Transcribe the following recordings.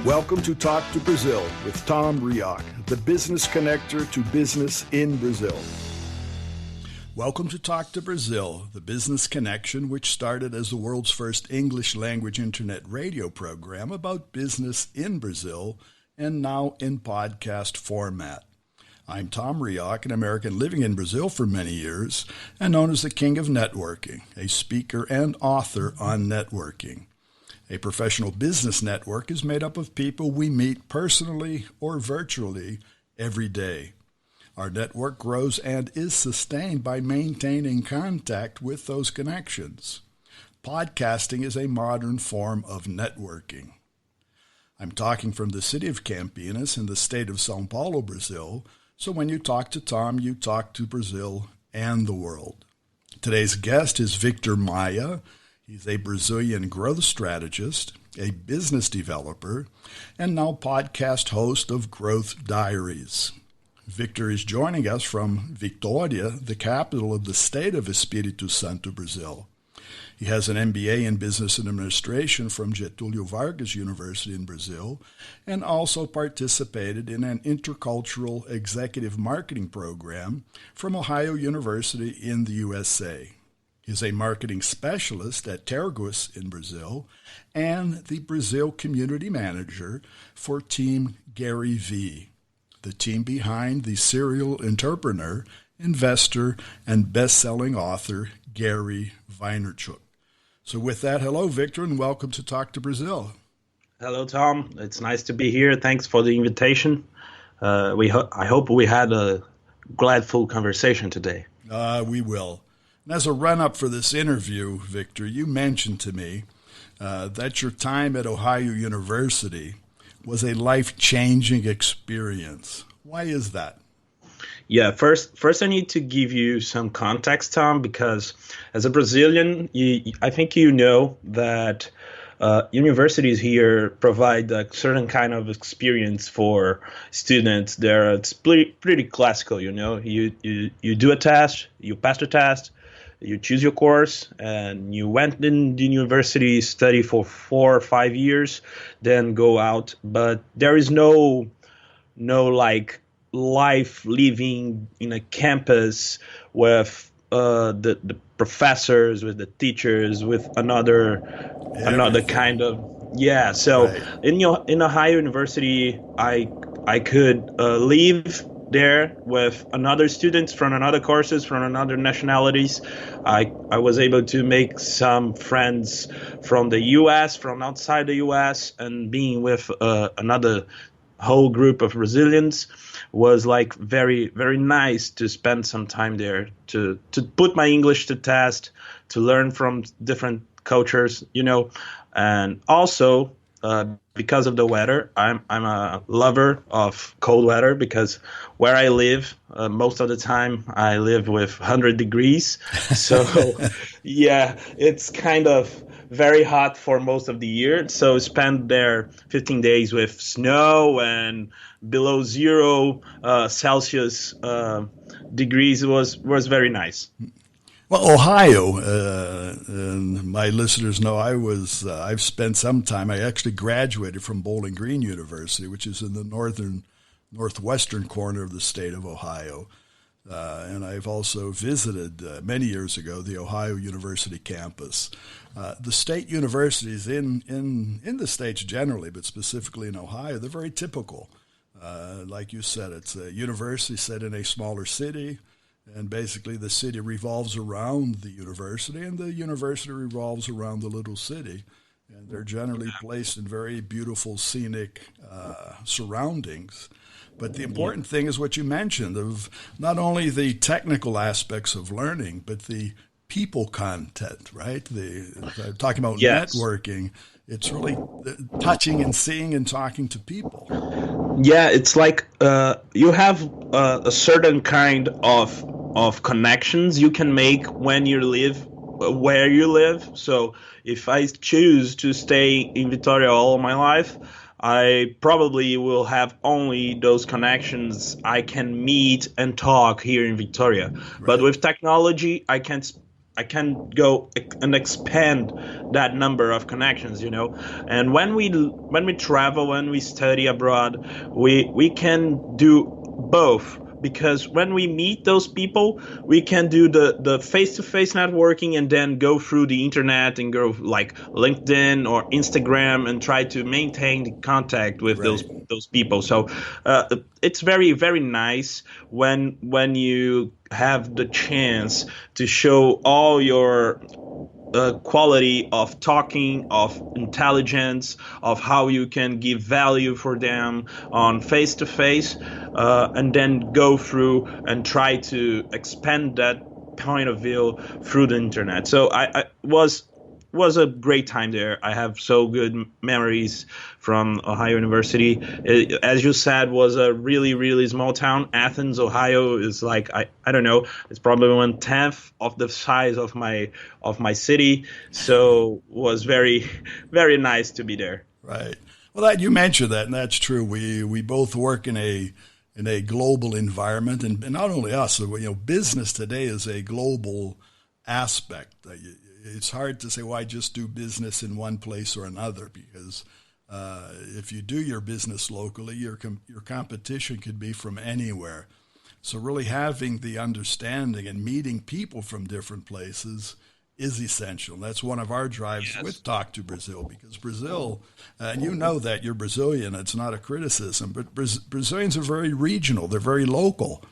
Welcome to Talk to Brazil with Tom Rioch, the business connector to business in Brazil. Welcome to Talk to Brazil, the business connection which started as the world's first English language internet radio program about business in Brazil and now in podcast format. I'm Tom Rioch, an American living in Brazil for many years and known as the King of Networking, a speaker and author on networking. A professional business network is made up of people we meet personally or virtually every day. Our network grows and is sustained by maintaining contact with those connections. Podcasting is a modern form of networking. I'm talking from the city of Campinas in the state of São Paulo, Brazil, so when you talk to Tom, you talk to Brazil and the world. Today's guest is Victor Maia. He's a Brazilian growth strategist, a business developer, and now podcast host of Growth Diaries. Victor is joining us from Vitória, the capital of the state of Espírito Santo, Brazil. He has an MBA in Business and Administration from Getúlio Vargas University in Brazil and also participated in an intercultural executive marketing program from Ohio University in the USA. He's a marketing specialist at Tergos in Brazil and the Brazil community manager for Team GaryVee, the team behind the serial entrepreneur, investor, and best-selling author Gary Vaynerchuk. So with that, hello, Victor, and welcome to Talk to Brazil. Hello, Tom. It's nice to be here. Thanks for the invitation. I hope we had a gladful conversation today. We will. And as a run-up for this interview, Victor, you mentioned to me that your time at Ohio University was a life-changing experience. Why is that? Yeah, first I need to give you some context, Tom, because as a Brazilian, I think you know that universities here provide a certain kind of experience for students. It's pretty classical, you know. You do a test, you pass the test, you choose your course, and you went in the university, study for 4 or 5 years, then go out. But there is no like life living in a campus with the professors, with the teachers, with another kind of So right. in Ohio University, I could live there with another students from another courses, from another nationalities. I was able to make some friends from the U.S., from outside the U.S., and being with another whole group of Brazilians was like very, very nice to spend some time there, to put my English to test, to learn from different cultures, you know, and also because of the weather, I'm a lover of cold weather because where I live, most of the time I live with 100 degrees. So yeah, it's kind of very hot for most of the year. So spend there 15 days with snow and below 0 Celsius degrees was very nice. Well, Ohio, and my listeners know I've spent some time. I actually graduated from Bowling Green University, which is in the northwestern corner of the state of Ohio. And I've also visited many years ago the Ohio University campus. The state universities in the states generally, but specifically in Ohio, they're very typical. Like you said, it's a university set in a smaller city. And basically the city revolves around the university, and the university revolves around the little city. And they're generally placed in very beautiful, scenic surroundings. But the important thing is what you mentioned of not only the technical aspects of learning, but the people content, right? Talking about networking, it's really touching and seeing and talking to people. Yeah, it's like you have a certain kind of connections you can make when you live where you live. So if I choose to stay in Vitória all my life, I probably will have only those connections I can meet and talk here in Vitória. Right. But with technology, I can I can go and expand that number of connections, And when we travel, when we study abroad, we can do both, because when we meet those people, we can do the face-to-face networking and then go through the internet and go like LinkedIn or Instagram and try to maintain the contact with those people. So it's very, very nice when you have the chance to show all your quality of talking, of intelligence, of how you can give value for them on face to face, and then go through and try to expand that point of view through the internet. So I was a great time there. I have so good memories from Ohio University. As you said, was a really, really small town. Athens, Ohio is like, I don't know, it's probably 1/10 of the size of my city. So was very, very nice to be there. Right. Well, you mentioned that, and that's true. We both work in a global environment, and not only us. Business today is a global aspect. It's hard to say, why just do business in one place or another, because if you do your business locally, your competition could be from anywhere. So really having the understanding and meeting people from different places is essential. That's one of our drives with Talk to Brazil, because Brazil, and you know that you're Brazilian, it's not a criticism, but Brazilians are very regional. They're very local,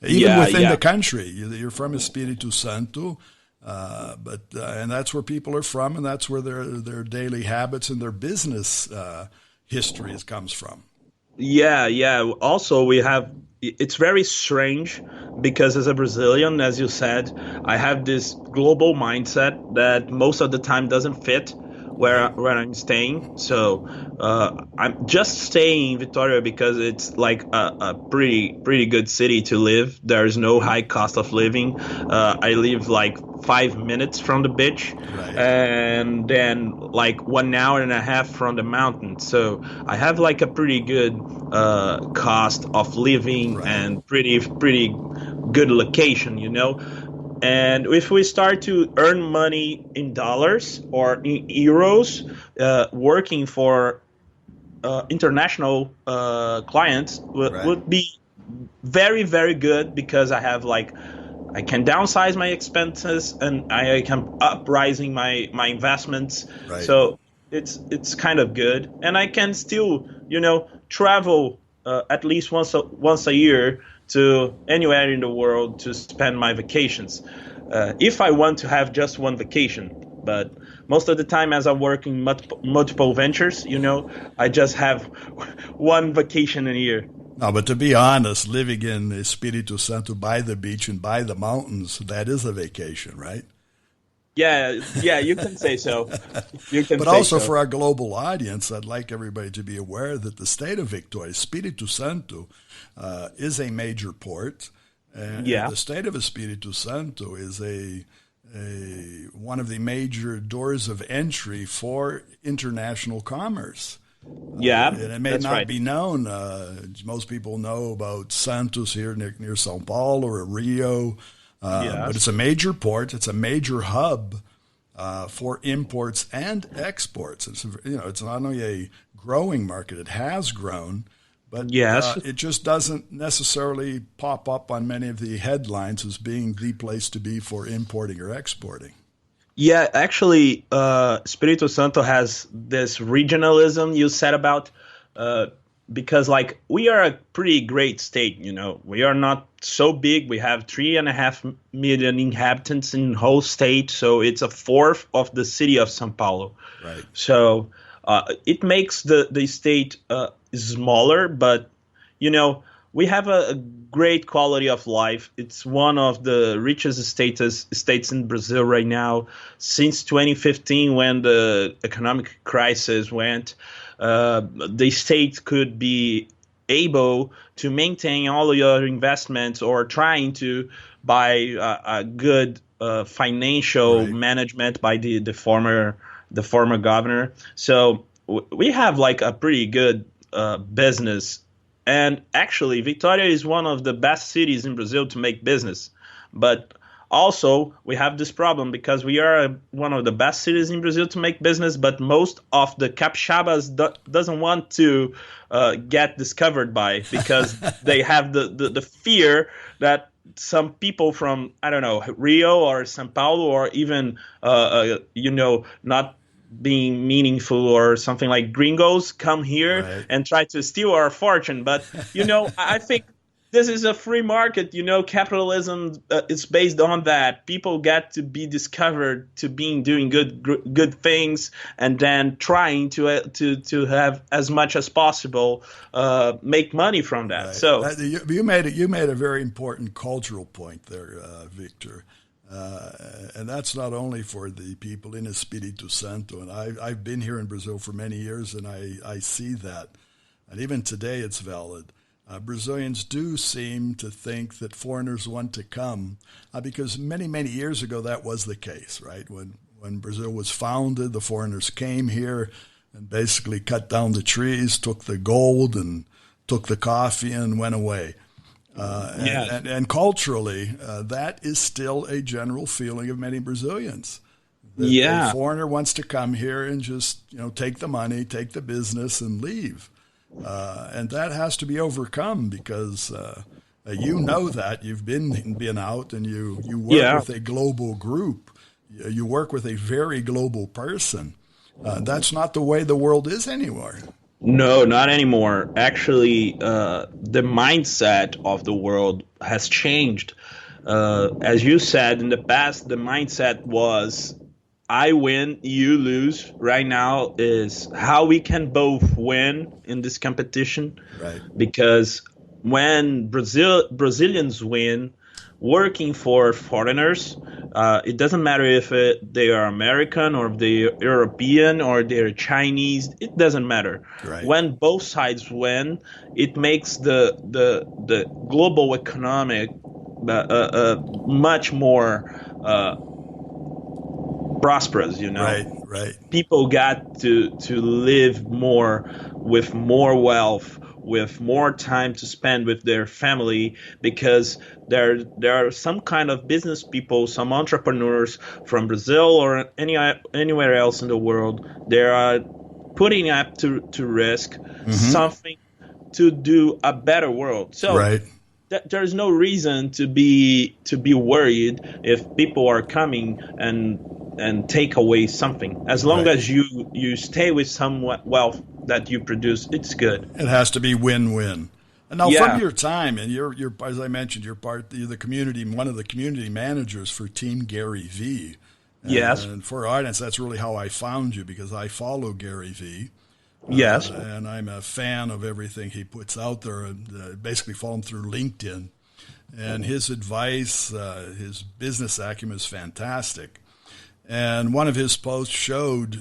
even within the country. You're from Espírito Santo. And that's where people are from, and that's where their daily habits and their business histories comes from. Yeah. Also, it's very strange because as a Brazilian, as you said, I have this global mindset that most of the time doesn't fit where I'm staying. So I'm just staying in Vitória because it's like a pretty good city to live. There's no high cost of living. I live like 5 minutes from the beach, and then like 1 hour and a half from the mountain. So I have like a pretty good cost of living and pretty good location, And if we start to earn money in dollars or in euros, working for international clients would be very, very good, because I can downsize my expenses and I can uprising my investments. So it's kind of good, and I can still travel at least once a year to anywhere in the world to spend my vacations, if I want to have just one vacation. But most of the time, as I work in multiple ventures, I just have one vacation a year. No, but to be honest, living in Espírito Santo by the beach and by the mountains, that is a vacation, right? Yeah, you can say so. But also for our global audience, I'd like everybody to be aware that the state of Vitória, Espírito Santo, is a major port. And the state of Espírito Santo is one of the major doors of entry for international commerce. And it may not be known. Most people know about Santos here near São Paulo or Rio. But it's a major port. It's a major hub for imports and exports. It's not only a growing market; it has grown, but it just doesn't necessarily pop up on many of the headlines as being the place to be for importing or exporting. Yeah, actually, Espírito Santo has this regionalism you said about. Because we are a pretty great state, we are not so big. We have 3.5 million inhabitants in the whole state, so it's a fourth of the city of São Paulo. Right. So it makes the state smaller, but we have a great quality of life. It's one of the richest states in Brazil right now. Since 2015, when the economic crisis went, the state could be able to maintain all your investments or trying to buy a good financial management by the former governor. So we have a pretty good business. And actually, Vitória is one of the best cities in Brazil to make business. But Also, we have this problem because we are one of the best cities in Brazil to make business, but most of the capixabas doesn't want to get discovered by, because they have the fear that some people from, I don't know, Rio or São Paulo, or even not being meaningful or something like gringos, come here Right. and try to steal our fortune. But I think this is a free market. Capitalism is based on that. People get to be discovered to being doing good things, and then trying to have as much as possible make money from that. Right. So you made a very important cultural point there, Victor. And that's not only for the people in Espírito Santo. And I've been here in Brazil for many years, and I see that. And even today it's valid. Brazilians do seem to think that foreigners want to come because many, many years ago that was the case, right? When Brazil was founded, the foreigners came here and basically cut down the trees, took the gold and took the coffee and went away. And culturally, that is still a general feeling of many Brazilians. The foreigner wants to come here and just take the money, take the business, and leave. And that has to be overcome because that you've been out and you work with a global group. You work with a very global person. That's not the way the world is anymore. No, not anymore. Actually, the mindset of the world has changed. As you said, in the past, the mindset was, I win, you lose. Right now is how we can both win in this competition. Right. Because when Brazilians win, working for foreigners, it doesn't matter if they are American or if they're European or they're Chinese. It doesn't matter. Right. When both sides win, it makes the global economic much more prosperous. Right. People got to live more with more wealth, with more time to spend with their family, because there are some kind of business people, some entrepreneurs from Brazil or anywhere else in the world. They are putting up to risk something to do a better world. So there's no reason to be worried if people are coming and take away something. As long as you stay with some wealth that you produce, it's good. It has to be win-win. And now, from your time, and you're as I mentioned, you're one of the community managers for Team GaryVee. Yes. And for our audience, that's really how I found you, because I follow GaryVee. Yes. And I'm a fan of everything he puts out there, and basically follow him through LinkedIn. And his advice, his business acumen is fantastic. And one of his posts showed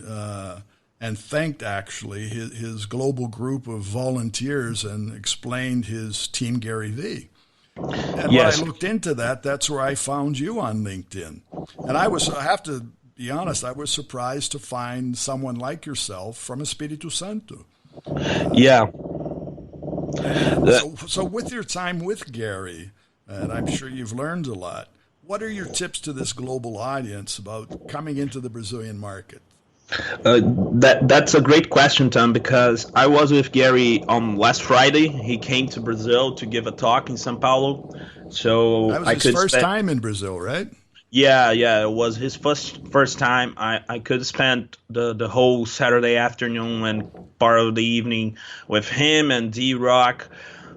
and thanked actually his global group of volunteers and explained his Team GaryVee. And when I looked into that, that's where I found you on LinkedIn. And I have to be honest, I was surprised to find someone like yourself from Espírito Santo. So with your time with Gary, and I'm sure you've learned a lot, what are your tips to this global audience about coming into the Brazilian market? That's a great question, Tom, because I was with Gary on last Friday. He came to Brazil to give a talk in São Paulo. So that was his first time in Brazil, right? Yeah, it was his first time. I could spend the whole Saturday afternoon and part of the evening with him and D-Rock.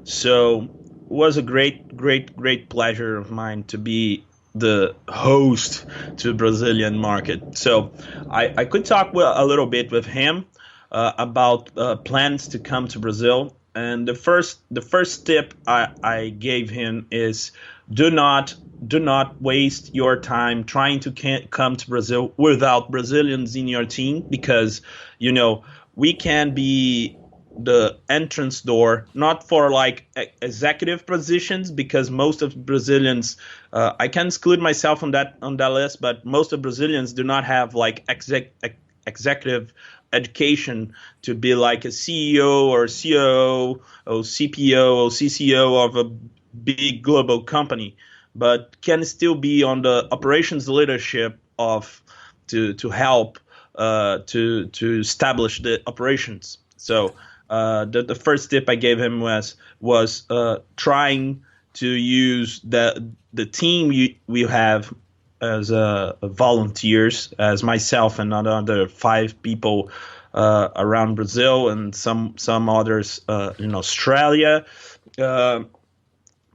So it was a great pleasure of mine to be the host to the Brazilian market. So I could talk a little bit with him about plans to come to Brazil. And the first tip I gave him is do not waste your time trying to come to Brazil without Brazilians in your team, because we can be the entrance door, not for like executive positions, because most of Brazilians, I can exclude myself on that list, but most of Brazilians do not have like executive education to be like a CEO or COO or CPO or CCO of a big global company. but can still be on the operations leadership of to help to establish the operations. So the first tip I gave him was trying to use the team we have as volunteers, as myself and another 5 people around Brazil and some others in Australia.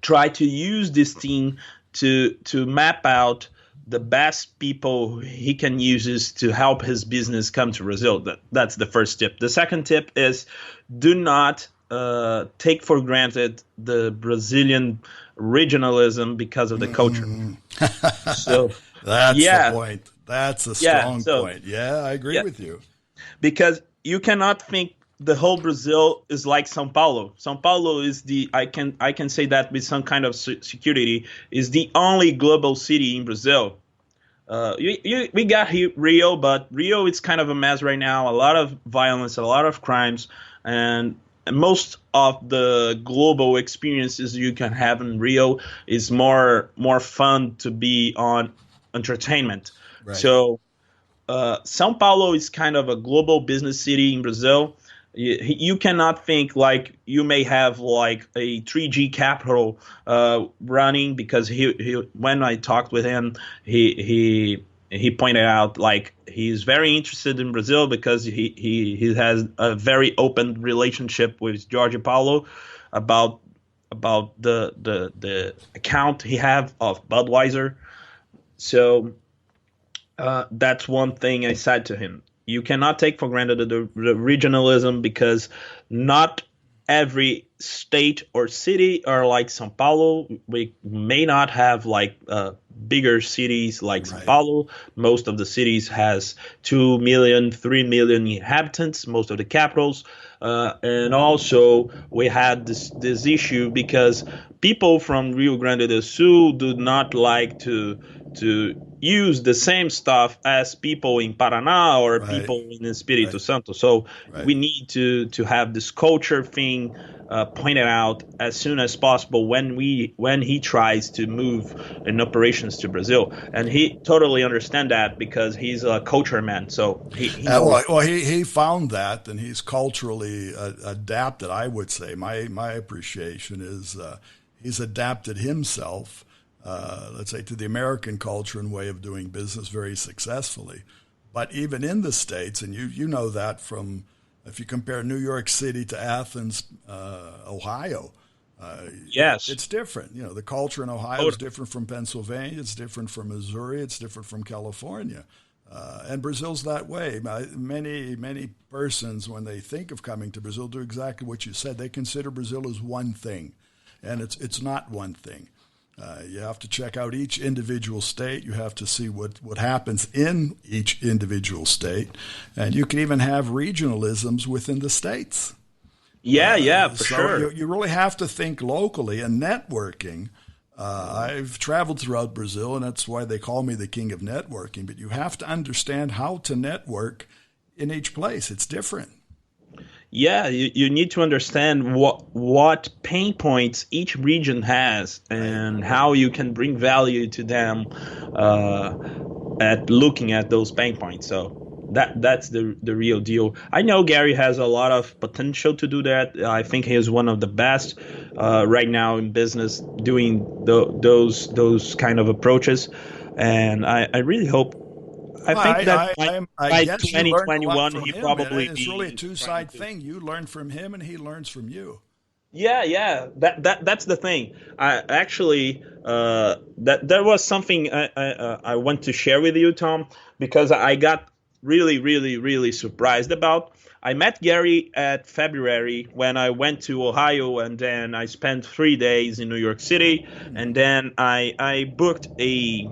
Try to use this team to map out the best people he can use to help his business come to Brazil. That's the first tip. The second tip is do not take for granted the Brazilian regionalism because of the culture. So that's the point. That's a strong point. Yeah, I agree with you. Because you cannot think the whole Brazil is like São Paulo. São Paulo is I can say that with some kind of security, is the only global city in Brazil. We got Rio, but Rio is kind of a mess right now. A lot of violence, a lot of crimes, and most of the global experiences you can have in Rio is more fun to be on entertainment. Right. So São Paulo is kind of a global business city in Brazil. You cannot think like you may have like a 3G capital running, because he when I talked with him, he pointed out like he's very interested in Brazil because he has a very open relationship with Jorge Paulo about the account he have of Budweiser. So that's one thing I said to him. You cannot take for granted the regionalism, because not every state or city are like São Paulo. We may not have like bigger cities like São Paulo. Most of the cities has 2 million, 3 million inhabitants, most of the capitals. And also we had this issue because people from Rio Grande do Sul do not like to use the same stuff as people in Paraná or people in Espírito Santo. So we need to have this culture thing pointed out as soon as possible when he tries to move in operations to Brazil. And he totally understand that because he's a culture man. So he found that, and he's culturally adapted. I would say my appreciation is he's adapted himself, let's say, to the American culture and way of doing business very successfully. But even in the States, and you know that from, if you compare New York City to Athens, Ohio, yes, it's different. You know, the culture in Ohio is different from Pennsylvania. It's different from Missouri. It's different from California. And Brazil's that way. Many persons, when they think of coming to Brazil, do exactly what you said. They consider Brazil as one thing, and it's not one thing. You have to check out each individual state. You have to see what happens in each individual state. And you can even have regionalisms within the states. For sure. You really have to think locally. And networking, I've traveled throughout Brazil, and that's why they call me the king of networking. But you have to understand how to network in each place. It's different. Yeah, you need to understand what pain points each region has and how you can bring value to them at looking at those pain points. So that's the real deal. I know Gary has a lot of potential to do that. I think he is one of the best right now in business doing those kind of approaches, and I really hope. I think that by 2021, he probably it's really a two-side thing. You learn from him, and he learns from you. Yeah. That's the thing. I actually that was something I want to share with you, Tom, because I got really surprised about. I met Gary at February when I went to Ohio, and then I spent 3 days in New York City, and then I booked a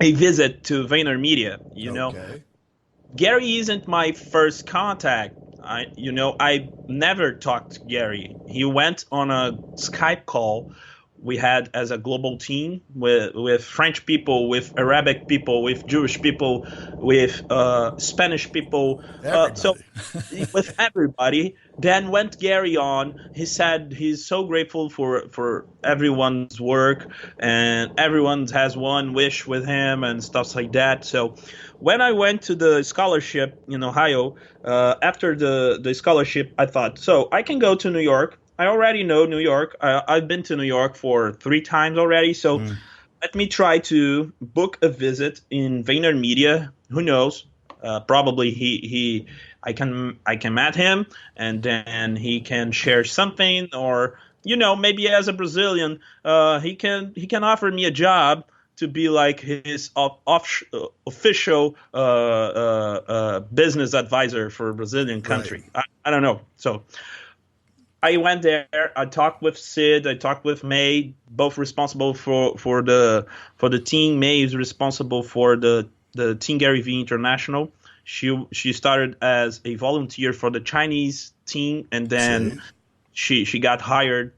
visit to VaynerMedia. You know, Gary isn't my first contact. I never talked to Gary. He went on a Skype call we had as a global team with French people, with Arabic people, with Jewish people, with Spanish people. So Everybody. with everybody. Then went Gary on. He said he's so grateful for everyone's work and everyone has one wish with him and stuff like that. So when I went to the scholarship in Ohio, after the scholarship, I thought, so I can go to New York. I already know New York. I've been to New York for 3 times already. So let me try to book a visit in VaynerMedia. Who knows? Probably I can meet him and then he can share something, or maybe as a Brazilian, he can offer me a job to be like his official business advisor for a Brazilian country. Right. I don't know. So I went there. I talked with Sid. I talked with May, both responsible for the team. May is responsible for the Team GaryVee International. She started as a volunteer for the Chinese team, and then she got hired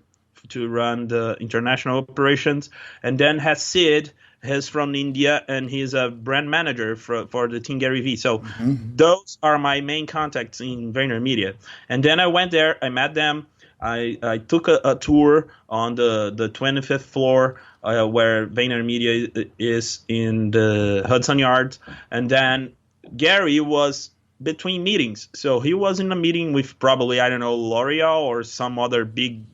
to run the international operations. And then has Sid. He's from India, and he's a brand manager for the Team GaryVee. So those are my main contacts in VaynerMedia. And then I went there. I met them. I took a tour on the 25th floor where VaynerMedia is in the Hudson Yards. And then Gary was between meetings. So he was in a meeting with probably, I don't know, L'Oreal or some other big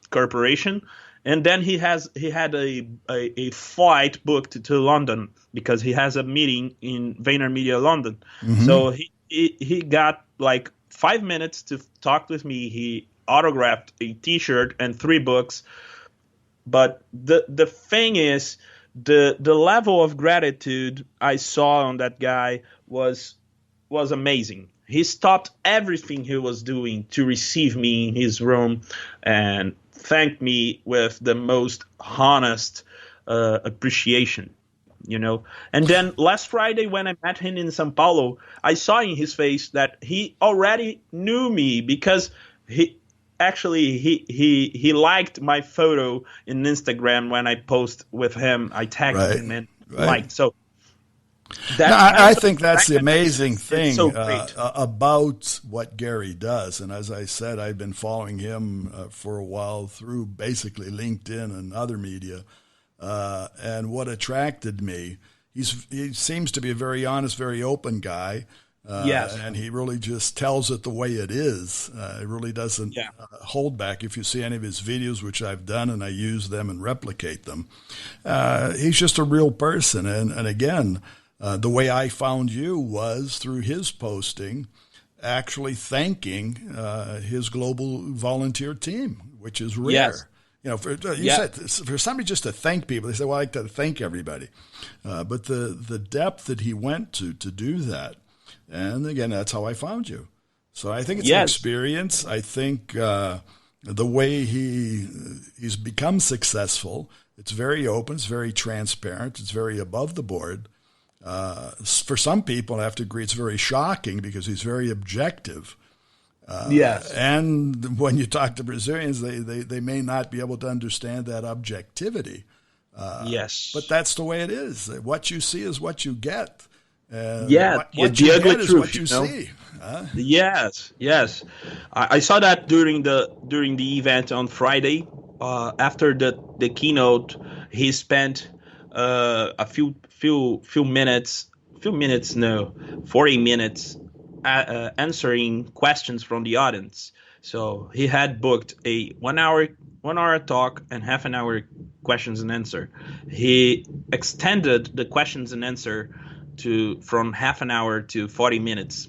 corporation. And then he had a flight booked to London because he has a meeting in VaynerMedia London. So he got like 5 minutes to talk with me. He autographed a T-shirt and 3 books. But the thing is, the level of gratitude I saw on that guy was amazing. He stopped everything he was doing to receive me in his room and thanked me with the most honest appreciation, And then last Friday when I met him in São Paulo, I saw in his face that he already knew me because he liked my photo in Instagram when I post with him. I tagged him and liked. So I think that's the amazing thing about what Gary does. And as I said, I've been following him for a while through basically LinkedIn and other media. And what attracted me, he seems to be a very honest, very open guy. Yes. And he really just tells it the way it is. It really doesn't hold back. If you see any of his videos, which I've done, and I use them and replicate them, he's just a real person. And again, the way I found you was through his posting, actually thanking his global volunteer team, which is rare. Yes. Said for somebody just to thank people, they say, well, I like to thank everybody. But the depth that he went to do that, and again, that's how I found you. So I think it's an experience. I think the way he's become successful, it's very open, it's very transparent, it's very above the board. For some people, I have to agree, it's very shocking because he's very objective. And when you talk to Brazilians, they may not be able to understand that objectivity. But that's the way it is. What you see is what you get. What you get is what you see. Yes. I saw that during the event on Friday. After the keynote, he spent a few minutes, 40 minutes answering questions from the audience. So he had booked a 1 hour talk and half an hour questions and answer. He extended the questions and answer from half an hour to 40 minutes.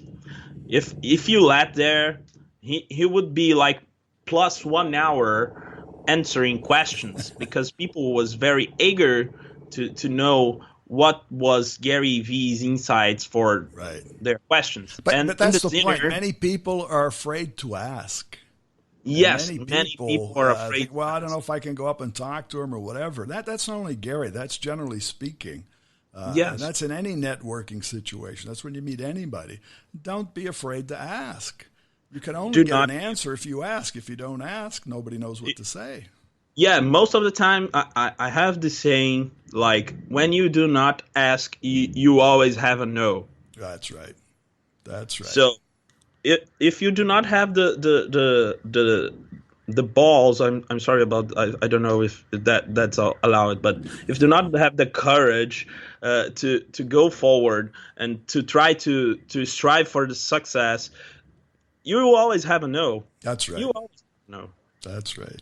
If you let there, he would be like plus 1 hour answering questions because people was very eager to know what was GaryVee's insights for their questions. But that's the point. Many people are afraid to ask. Yes, many people are afraid. Think, well, I don't know if I can go up and talk to him or whatever. That's not only Gary. That's generally speaking. And that's in any networking situation. That's when you meet anybody. Don't be afraid to ask. You can only get an answer if you ask. If you don't ask, nobody knows what to say. Yeah, most of the time I have the saying like when you do not ask, you always have a no. That's right. That's right. So if you do not have the balls, I'm sorry about I don't know if that's allowed, but if you do not have the courage to go forward and to try to strive for the success, you will always have a no. That's You right. always have a no. That's right.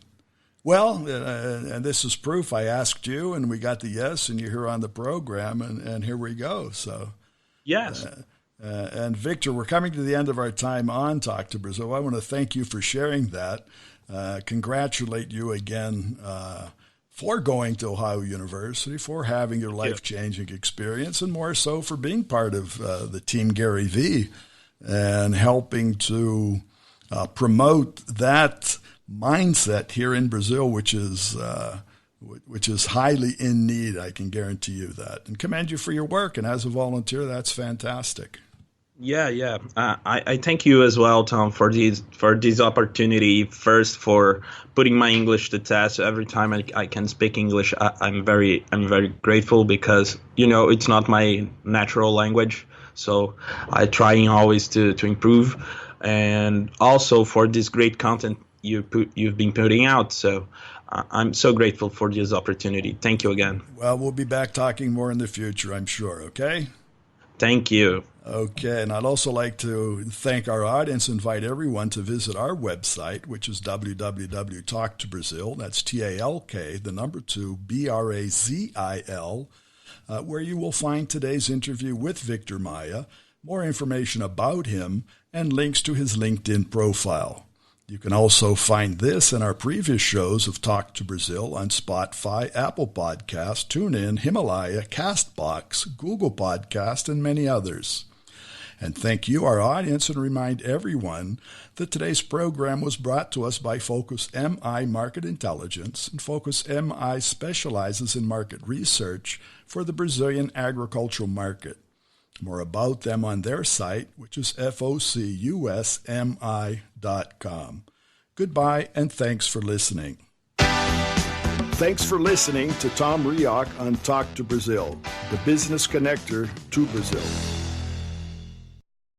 Well, and this is proof. I asked you, and we got the yes, and you're here on the program, and here we go. So, Yes. and Victor, we're coming to the end of our time on Talk to Brazil. I want to thank you for sharing that. Congratulate you again for going to Ohio University, for having your life-changing experience, and more so for being part of the team GaryVee and helping to promote that mindset here in Brazil, which is highly in need. I can guarantee you that, and commend you for your work. And as a volunteer, that's fantastic. Yeah, yeah. I thank you as well, Tom, for this opportunity. First, for putting my English to test. Every time I can speak English, I'm very grateful because it's not my natural language. So I trying always to improve, and also for this great content you've been putting out. So I'm so grateful for this opportunity. Thank you again. Well, we'll be back talking more in the future, I'm sure. Okay. Thank you. Okay, and I'd also like to thank our audience, invite everyone to visit our website, which is www.talktobrazil, that's T-A-L-K, the number 2, B-R-A-Z-I-L, where you will find today's interview with Victor Maia, more information about him, and links to his LinkedIn profile. You can also find this and our previous shows of Talk to Brazil on Spotify, Apple Podcasts, TuneIn, Himalaya, CastBox, Google Podcast, and many others. And thank you, our audience, and remind everyone that today's program was brought to us by Focus MI Market Intelligence, and Focus MI specializes in market research for the Brazilian agricultural market. More about them on their site, which is focusmi.com. Goodbye, and thanks for listening. Thanks for listening to Tom Rioch on Talk to Brazil, the business connector to Brazil.